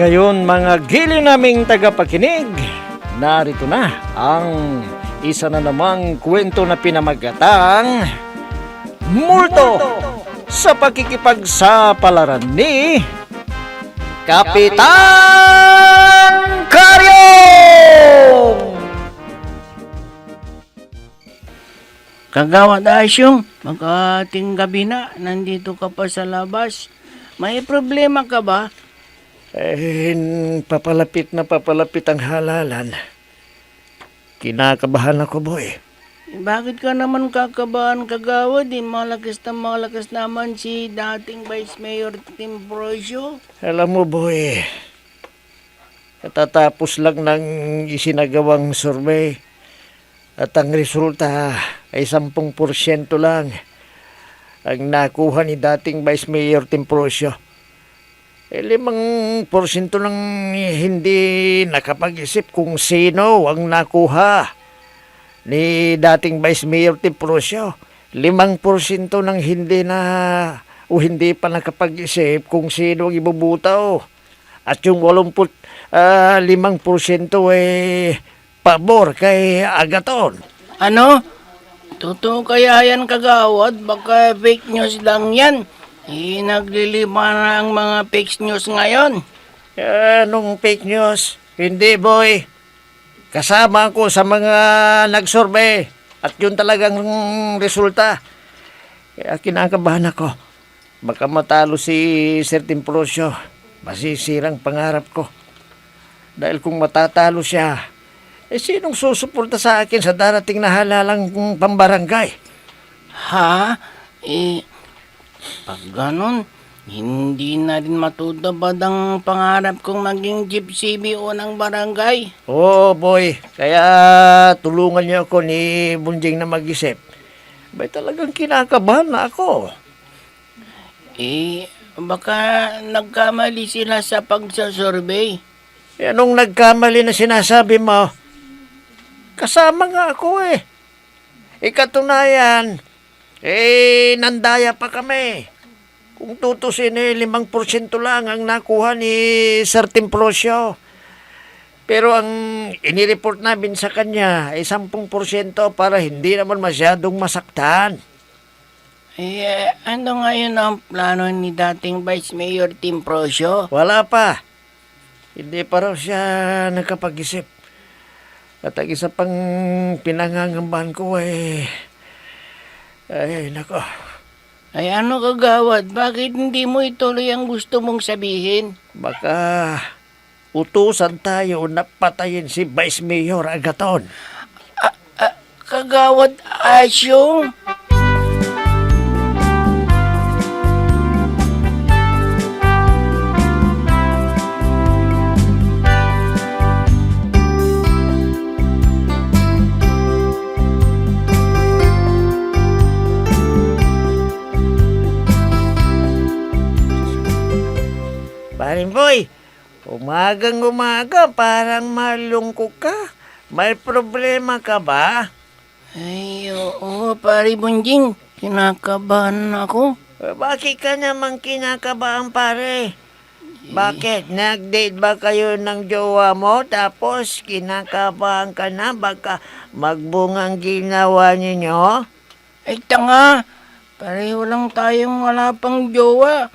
ngayon mga giliw naming tagapakinig, narito na ang isa na namang kwento na pinamagatang Multo sa pakikipagsapalaran ni Kapitan Karyong! Kagawad Asyong, magkating gabi na, nandito ka pa sa labas. May problema ka ba? Papalapit na papalapit ang halalan. Kinakabahan ako, boy. Bakit ka naman kakabahan, kagawad? Malakas naman si dating Vice Mayor Tim Brosio. Alam mo, boy, katatapos lang ng isinagawang survey at ang resulta ay 10% lang ang nakuha ni dating Vice Mayor Tim Brosio. 5% lang hindi nakapag-isip kung sino ang nakuha ni dating Vice Mayor Tim Brosio. 5% nang hindi na o hindi pa nakapag-isip kung sino ang ibubutaw. At yung 85% pabor kay Agaton. Ano? Totoo kaya yan, kagawad? Baka fake news lang yan. Naglilima na ang mga fake news ngayon. Anong fake news? Hindi, boy. Kasama ko sa mga nag-survey at yun talagang resulta. Kaya kinakabahan ako. Baka matalo si Sir Timprosio. Masisirang pangarap ko. Dahil kung matatalo siya, sinong susuporta sa akin sa darating na halalang pambarangay? Ha? Pag ganon, hindi na rin matutupad ang pangarap kong maging Chief CBO ng barangay. Oo, boy. Kaya tulungan niyo ako ni Bunjing na mag-isip. Bay talagang kinakabahan na ako. Baka nagkamali sila sa pagsasurvey. Anong nagkamali na sinasabi mo? Kasama nga ako eh. Katunayan, nandaya pa kami. Kung tutusin 5% lang ang nakuha ni Sir Timprosio. Pero ang inireport namin sa kanya ay 10% para hindi naman masyadong masaktan. Ano ngayon ang plano ni dating Vice Mayor Tim Brosio? Wala pa. Hindi pa raw siya nakapag-isip. At ang isa pang pinangangambahan ko ay nako. Ay ano, kagawad, bakit hindi mo ituloy ang gusto mong sabihin? Baka utusan tayo na patayin si Vice Mayor Agaton. Kagawad Asyong? Paring boy, umagang-umaga parang malungkot ka. May problema ka ba? Ay, oo, pare Bunjing. Kinakabahan ako. Bakit ka naman kinakabahan, pare? Bakit? Nag-date ba kayo ng jowa mo tapos kinakabahan ka na? Baka magbungang ginawa ninyo? Ay, tanga. Pareho lang tayong wala pang jowa.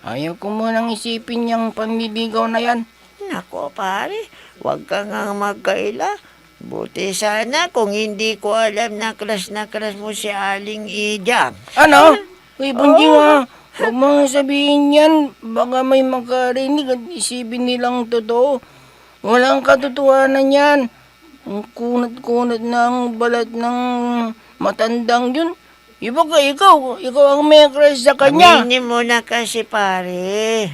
Ayaw ko munang isipin yung panliligaw na yan. Nako, pare. Huwag ka nga magkaila. Buti sana kung hindi ko alam na crush mo si Aling Ijang. Ano? Uy, Bunjing huwag mo nga sabihin yan. Baka may makarinig at isipin nilang totoo. Walang katotohanan yan. Ang kunat-kunat ng balat ng matandang yun. Baka ikaw ang may crush sa kanya. Aminin mo na kasi, pare.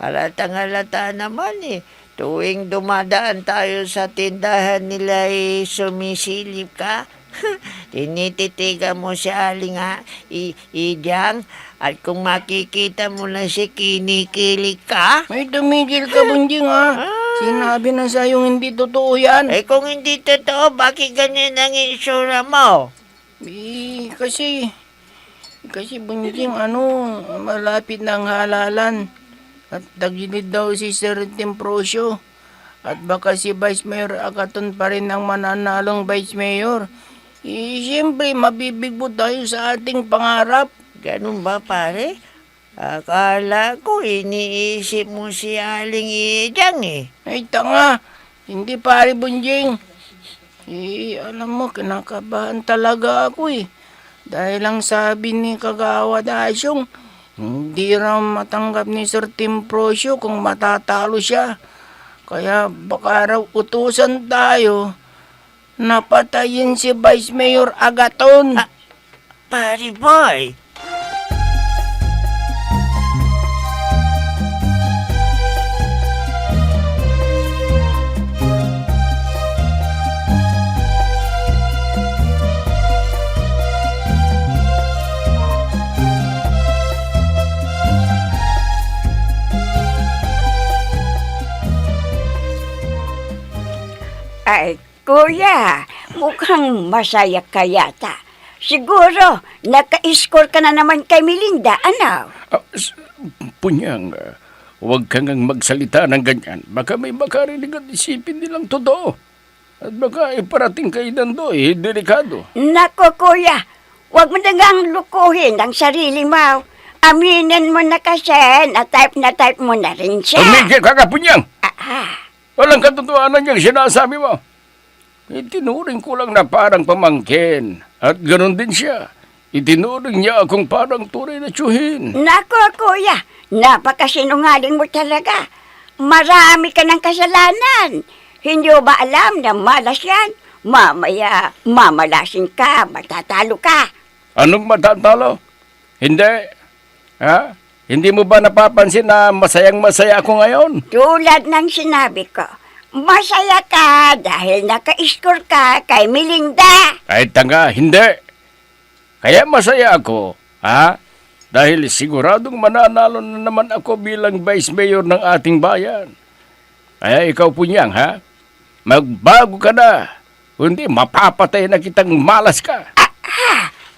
Halatang-halata naman eh. Tuwing dumadaan tayo sa tindahan nila sumisilip ka. Tinititigan mo si Aling Ijang at kung makikita mo na si kinikilig ka. May tumigil ka, Bunjing Sinabi na sa'yo hindi totoo yan. Kung hindi totoo, bakit ganyan ang insura mo? Kasi Bunjing, malapit na ang halalan. at tagilid daw si Sir Temprosyo. At baka si Vice Mayor Agaton pa rin ang mananalong Vice Mayor. Siyempre, mabibigbo tayo sa ating pangarap. Ganun ba, pare? Akala ko iniisip mo si Aling Ijang eh. Ay, tanga. Hindi pare Bunjing. Alam mo, kinakabahan talaga ako eh. Dahil lang sabi ni Kagawad Asyong, hindi raw matanggap ni Sir Temprosyo kung matatalo siya. Kaya baka raw utusan tayo na patayin si Vice Mayor Agaton. Pare boy, Ay, kuya, mukhang masaya ka yata. Siguro, naka-score ka na naman kay Melinda, ano? Punyang, huwag kang magsalita ng ganyan. Baka may makarinig at isipin nilang totoo. At baka iparating kay Dandoy, delikado. Nako, kuya, huwag mo nagang lukuhin ang sarili mo. Aminin mo na kasi na type mo na rin siya. Tumigil ka ka, Punyang! Ah, Walang katotohanan niyang sinasabi mo. Itinuring ko lang na parang pamangkin. At ganoon din siya. Itinuring niya akong parang tunay na tsuhin. nako, kuya, napakasinungaling mo talaga. Marami ka ng kasalanan. Hindi mo ba alam na malas yan? Mamaya, mamalasin ka, matatalo ka. Anong matatalo? Hindi. Ha? Hindi mo ba napapansin na masayang-masaya ako ngayon? Tulad ng sinabi ko, masaya ka dahil naka-score ka kay Melinda. Kahit tanga, hindi. Kaya masaya ako, ha? Dahil siguradong mananalo na naman ako bilang Vice Mayor ng ating bayan. Kaya ikaw, Punyang, ha? Magbago ka na. Kundi mapapatay na kitang malas ka.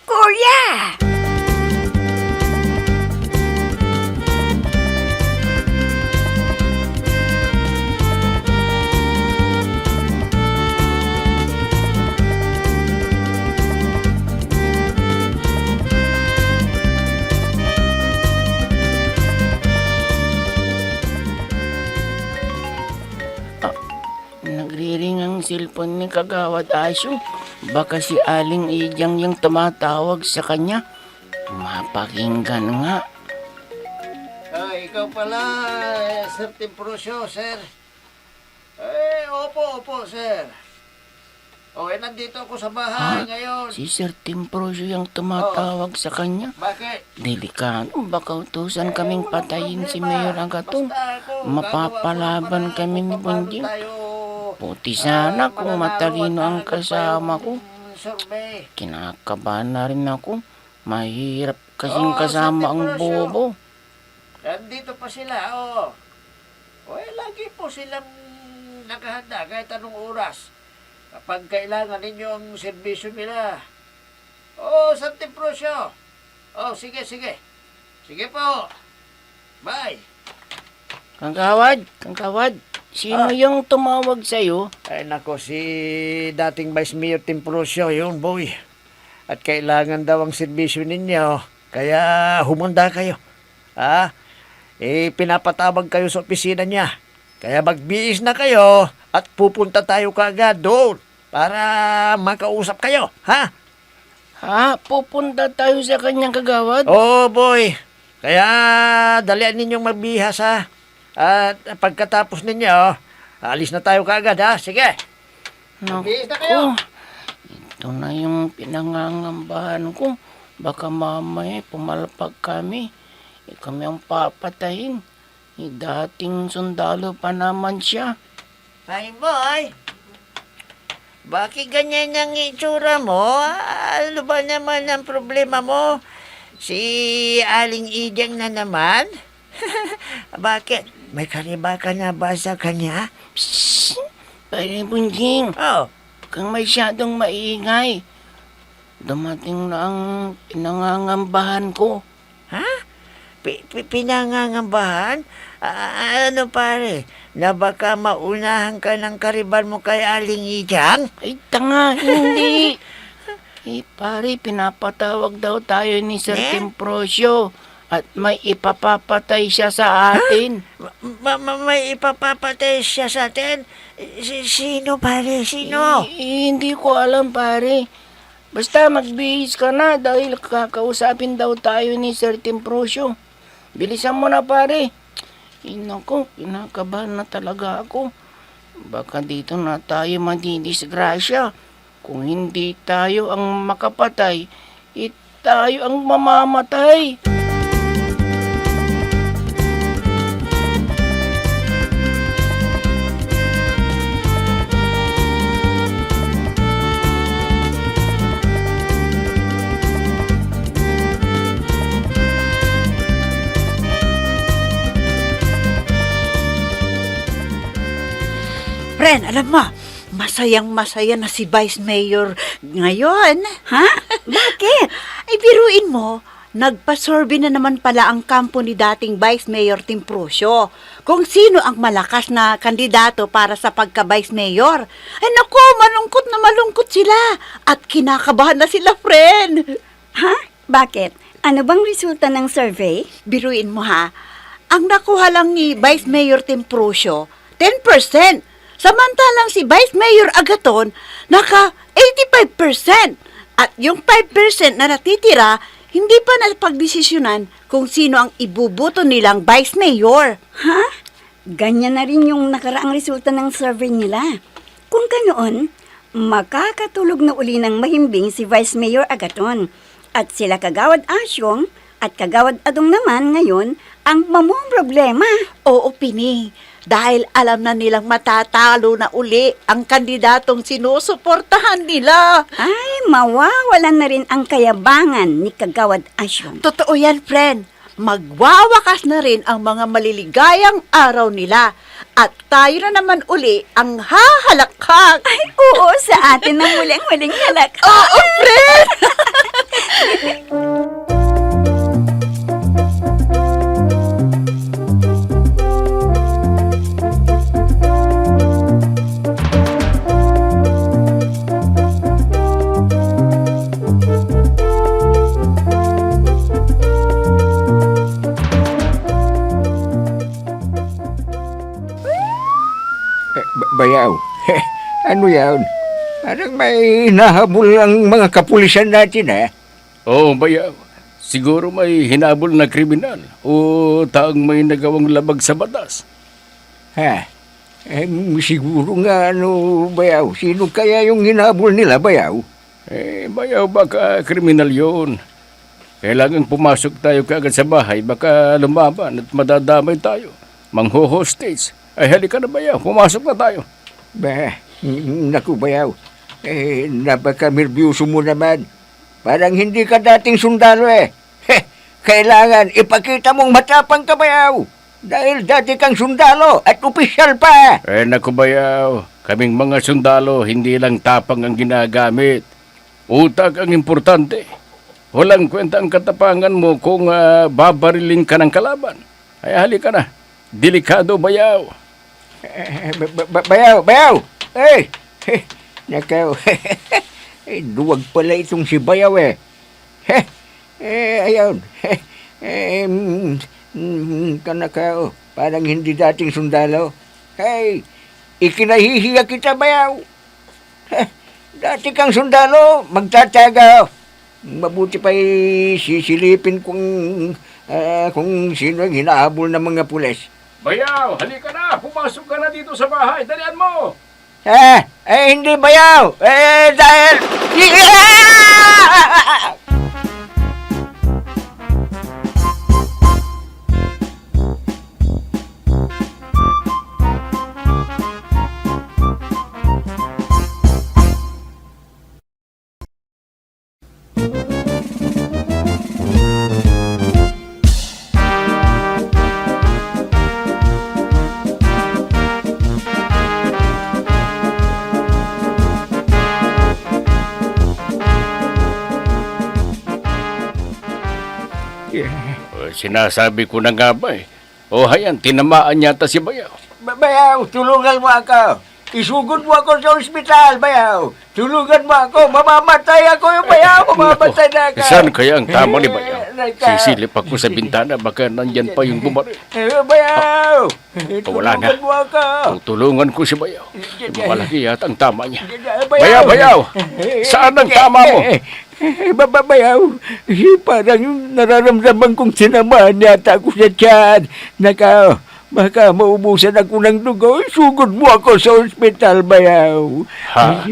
Kuya! Nagriring ang cellphone ni Kagawad Asyong. Baka si Aling Ijang yung tumatawag sa kanya. Mapakinggan nga. ikaw pala, Sir Temprosyo, sir. Opo, sir. Nandito ako sa bahay ngayon. Si Sir Temprosyo yung tumatawag sa kanya. Bakit? Delikado, baka utusan kaming patayin si Mayor Agaton. Basta ako, Mapapalaban kami ni Bunjing. Puti sana kung matalino ang kasama ko. Survey. Kinakabahan na rin ako. Mahirap kasing kasama ang bobo. Nandito pa sila, lagi po silang nakahanda kahit anong oras. Kapag kailangan ninyo ang serbisyo nila. Sir Temprosyo. Sige. Sige po. Bye. Kangkawad, sino yung tumawag sa'yo? Ay nako, si dating Vice Mayor Temprosyo, yun boy. At kailangan daw ang serbisyo ninyo. Kaya humanda kayo. Pinapatawag kayo sa opisina niya. Kaya magbihis na kayo at pupunta tayo kaagad doon para makausap kayo, ha? Pupunta tayo sa kanyang kagawad? Boy. Kaya dalian ninyong magbihas, ha? At pagkatapos ninyo, alis na tayo kaagad, ha? Sige. Magbihis na kayo. Ito na yung pinangangambahan ko. Baka mamaya pumalapag kami. Kami ang papatayin. Dating sundalo pa naman siya. Ay, boy. Bakit ganyan ang itsura mo? Ano ba naman ang problema mo? Si Aling Ijang na naman? Bakit? May kaliba ka na ba sa kanya? Psst! Pare Bunjing, kang masyadong maingay. Dumating na ang pinangangambahan ko. Ha? Pinangangambahan? Ano pare? Na baka maunahan ka ng kariban mo kay Aling Ijang? Ay, tanga, hindi. Eh, pare, pinapatawag daw tayo ni Sir Eh? Timprosyo at may ipapapatay siya sa atin. May ipapapatay siya sa atin? Sino pare? Sino? Hindi ko alam, pare. Basta magbihis ka na dahil kakausapin daw tayo ni Sir Timprosyo. Bilisan mo na, pare. Naku, pinakabahan na talaga ako. Baka dito na tayo madidisgrasya. Kung hindi tayo ang makapatay, tayo ang mamamatay. Ren, alam mo, masayang-masaya na si Vice Mayor ngayon. Ha? Bakit? Ay, biruin mo, nagpasurvey na naman pala ang kampo ni dating Vice Mayor Timprosyo kung sino ang malakas na kandidato para sa pagka-Vice Mayor. Ay naku, malungkot sila at kinakabahan na sila, friend. Ha? Bakit? Ano bang resulta ng survey? Biruin mo ha, ang nakuha lang ni Vice Mayor Timprosyo, 10%. Samantalang si Vice Mayor Agaton, naka 85%. At yung 5% na natitira, hindi pa napagdesisyonan kung sino ang ibubuto nilang Vice Mayor. Ha? Ganyan na rin yung nakaraang resulta ng survey nila. Kung ganoon, makakatulog na uli ng mahimbing si Vice Mayor Agaton. At sila Kagawad Asyong at Kagawad Adong naman ngayon ang mamumroblema. Oo, Pini. Dahil alam na nilang matatalo na uli ang kandidatong sinusuportahan nila. Ay, mawawalan na rin ang kayabangan ni Kagawad Asyong. Totoo yan, friend. Magwawakas na rin ang mga maliligayang araw nila. At tayo na naman uli ang hahalakhak. Ay, oo, sa atin ang muling-muling halak. Oo, friend! Bayaw, ano yan? Parang may nahabol ang mga kapulisan natin, eh. Oo, bayaw. Siguro may hinabol na kriminal o taong may nagawang labag sa batas. Ha? Siguro nga, Bayaw, sino kaya yung hinabol nila, Bayaw? Bayaw, baka kriminal yun. Kailangan pumasok tayo kaagad sa bahay, baka lumaban at madadamay tayo. Mangho-hostage. Ay, halika na, bayaw. Pumasok na tayo. Naku, Bayaw. Napaka-nervyuso mo naman. Parang hindi ka dating sundalo, eh. Kailangan ipakita mong matapang ka, Bayaw. Dahil dati kang sundalo at opisyal pa. Naku, bayaw. Kaming mga sundalo, hindi lang tapang ang ginagamit. Utak ang importante. Walang kwenta ang katapangan mo kung babariling ka ng kalaban. Ay, halika na. Delikado, bayaw. Bayaw! Nakaw, duwag pala itong si Bayaw, eh. Ayun. Kanakaw, parang hindi dating sundalo. Hey, ikinahihiya kita, Bayaw. Dati kang sundalo, magtataga. Mabuti pa sisilipin kung sino ang hinahabol ng mga pulis. Bayaw, halika na. Pumasok ka na dito sa bahay. Dalian mo. Hindi, Bayaw. Dahil... sinasabi ko na nga ba eh. O hayan, tinamaan yata si Bayaw. Bayaw, tulungan mo ako. Isugod mo ako sa ospital, Bayaw. Tulungan mo ako. Mamamatay ako yung Bayaw. Mamamatay na ako. Saan kaya ang tama ni Bayaw? Naka- Sisilip ako sa bintana, baka nandyan pa yung bumaril. Bayaw, Wala na. tulungan mo ako. Tutulungan ko si Bayaw. Malaki yata ang tama niya. Bayaw, Bayaw! Saan ang tama mo? Bayaw, parang nararamdaman kong sinamahan yata ako sa tiyan. Baka maubusan ako ng dugo. Sugod mo ako sa ospital, Bayaw. Ha?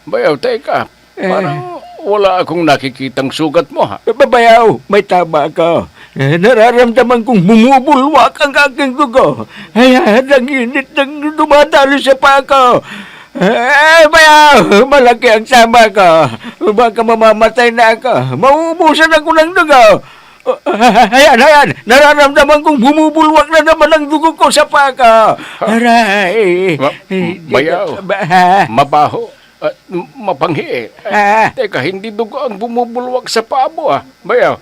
Bayaw, teka. Parang wala akong nakikitang sugat mo, ha? Bayaw, may tama ka. Nararamdaman kong bumubulwak ang aking dugo. Ay, ang init ng dumadalo sa pako. Bayaw, malaki ang sama ko. Baka mamamatay na ako. Mauubusan ako ng dugo. Ayan. Nararamdaman kong bumubulwak na naman ang dugo ko sa pako. Aray. Bayaw. Mabaho. At mapanghi. Teka, hindi dugo ang bumubulwak sa paa mo, ha? Bayaw.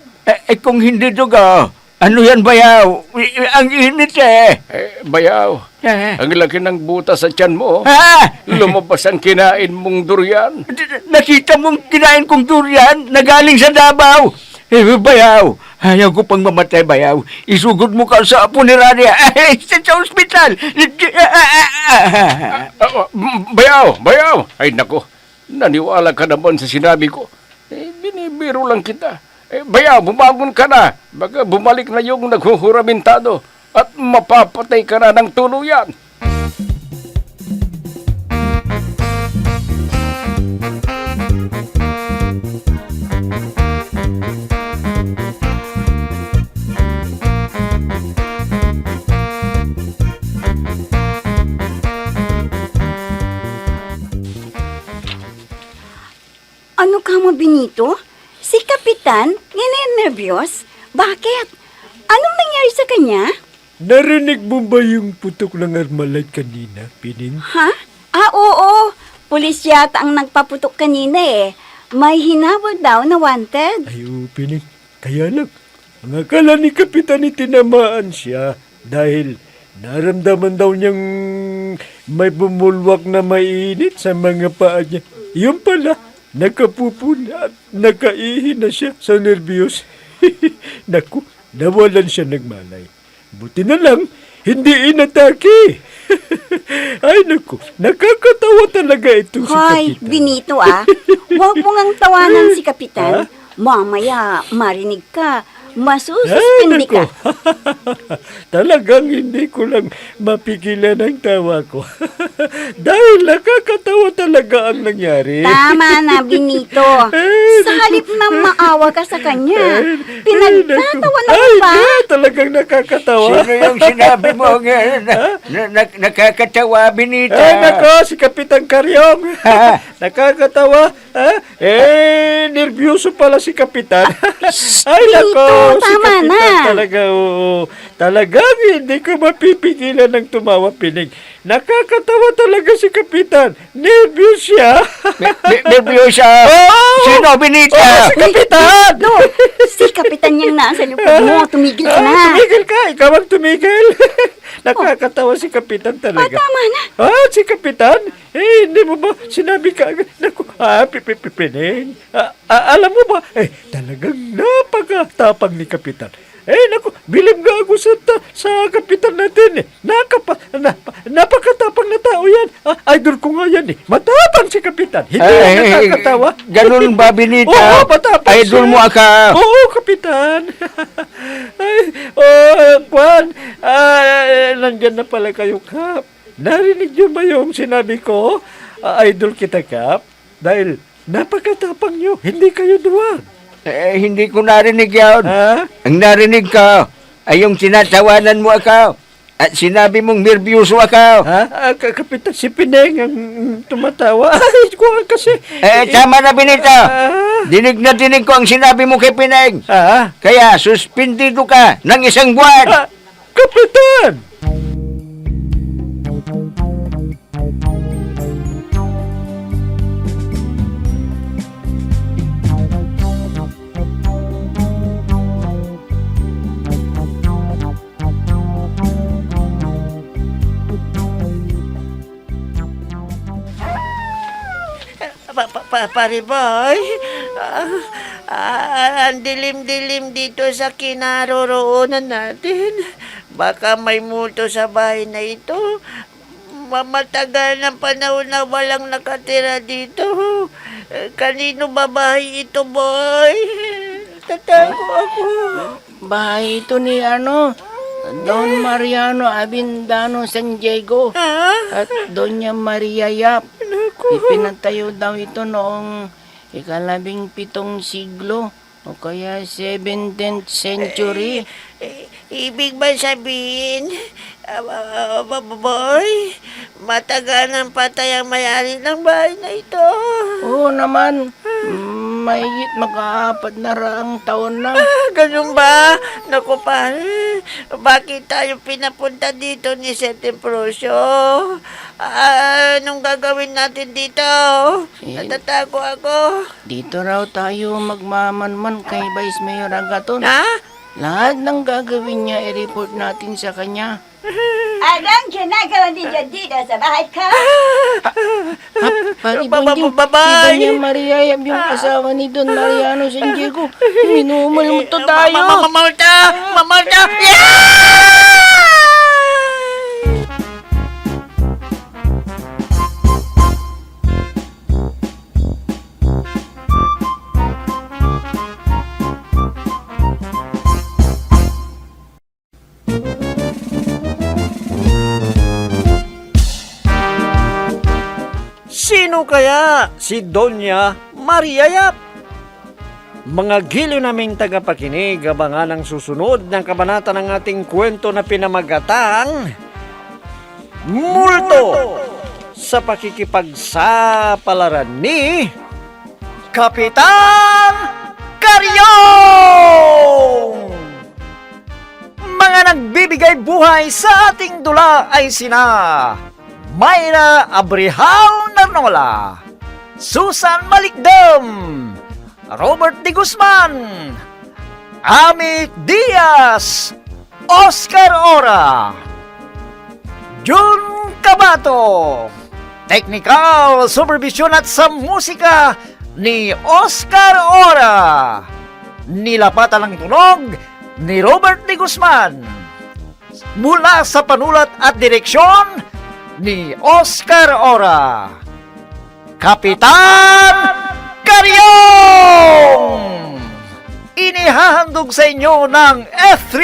Kung hindi dugo, ano yan, Bayaw? Ang init Bayaw. Ang laki ng buta sa tiyan mo. Lumabas ang kinain mong durian. Nakita mong kinain kong durian na galing sa Davao. Bayaw, ayaw ko pang mamatay, Bayaw. Isugod mo ka sa punerarya. Sa ospital. Bayaw! Ay, nako. Naniwala ka naman sa sinabi ko. Binibiro lang kita. Bayaw, bumangon ka na. Baka bumalik na yung naghuhuramentado at mapapatay ka na ng tuluyan. Ano ka mo, Benito? Si Kapitan, nervyos? Bakit? Anong nangyari sa kanya? Narinig mo ba yung putok ng armalite kanina, Pining? Ha? Oo. Pulis yata ang nagpaputok kanina eh. May hinabol daw na wanted. Ay, Pining. Kaya lang, ang akala ni Kapitan tinamaan siya dahil naramdaman daw niyang may bumulwak na mainit sa mga paa niya. Yun pala, nakapupuna at nakaihi na siya sa nervyos. Naku, nawalan siya ng malay. Buti na lang, hindi inatake. Ay naku, nakakatawa talaga ito si Hoy, Kapitan. Benito huwag mo ngang tawanan si Kapitan. Mamaya, marinig ka. Masususpindi naku. ka. Talagang hindi ko lang mapigilan ang tawa ko. Dahil nakakatawa talaga ang nangyari. Tama na, Benito. Sa halip na maawa ka sa kanya, pinagtatawa na Ay, ba? talagang nakakatawa. Sino yung sinabi mo nakakatawa, Benita? Ay, nako, si Kapitan Karyong. Nakakatawa. Nervyoso pala si Kapitan. Ay, nako, si tama Kapitan na. talaga, oo. Talagang hindi ko mapipigilan ng tumawa, Pining. Nakakatawa talaga si Kapitan. Nervyos siya. Nervyosa. Sino, Benita? Si Kapitan! No, si Kapitan yung nasa lupod mo. Tumigil ka na. Tumigil ka. Ikaw ang tumigil. Nakakatawa si Kapitan talaga. Tama na. Si Kapitan? Hindi mo ba sinabi ka agad? Naku, Pining. Alam mo ba, talagang napakatapang ni Kapitan. Naku, bilib nga ako sa Kapitan natin napakatapang na tao yan. Idol ko nga yan Matapang si Kapitan. Hindi yan nakakatawa. Ganun ba, Benita? Oo, matapang Idol siya. mo ako. Oo, Kapitan. Juan, nandyan na pala kayo, Kap. Narinig niyo ba yung sinabi ko? Idol kita, Kap. Dahil napakatapang niyo. Hindi kayo duwag. Hindi ko narinig yun. Ha? Ang narinig ko ay yung sinatawanan mo ako. At sinabi mong nervyoso ako. Kapitan, si Pineng ang tumatawa. Ay, ko kasi. Tama na, Benita. Dinig na dinig ko ang sinabi mo kay Pineng. Kaya suspindido ka ng 1 buwan. Kapitan! pare boy. Ang dilim-dilim dito sa kinaroroonan natin. Baka may multo sa bahay na ito. Matagal ng panahon na walang nakatira dito. Kanino ba bahay ito, boy? Tatago ako. Bahay ito ni Don Mariano Abindano San Diego Ha? at Doña Maria Yap. Ipinatayo daw ito noong 17 siglo o kaya 17th century. Ibig ba sabihin, boy, matagal ng patay ang may-ari ng bahay na ito? Oo naman, mahigit mag-aapat na raang taon na. Ganun ba? Naku pare, bakit tayo pinapunta dito ni Settembrosio? Anong gagawin natin dito? Natatago ako. Dito raw tayo magmamanman kay Vice Mayor Agaton. Ha? Lahat ng gagawin niya, i-report natin sa kanya. Anong ginagawa ninyo dito sa bahay ko? Pari Bonjing, si Bye-bye. Doña Maria Yap yung asawa ni Don Mariano San Diego. Minumal mo to tayo. Mamalta! Mamalta! Sino kaya si Doña Maria Yap? Mga giliw naming tagapakinig, abangan ang susunod ng kabanata ng ating kwento na pinamagatang Multo sa pakikipagsapalaran ni Kapitan Karyong! Mga nagbibigay buhay sa ating dula ay sina Mayra Abrihal Narnola, Susan Malikdam, Robert De Guzman, Amit Diaz, Oscar Ora, Jun Cabato, Technical Supervision at sa musika ni Oscar Ora, nilapatan ng tunog ni Robert De Guzman, mula sa panulat at direksyon ni Oscar Ora, Kapitan Karyong! Inihahandog sa inyo ng F3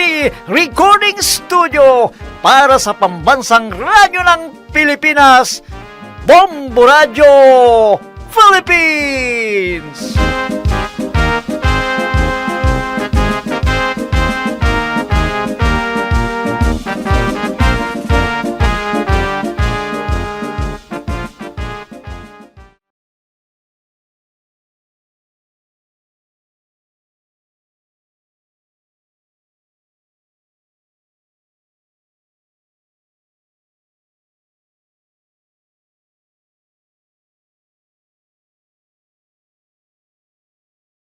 Recording Studio para sa pambansang radyo ng Pilipinas, Bombo Radio Philippines!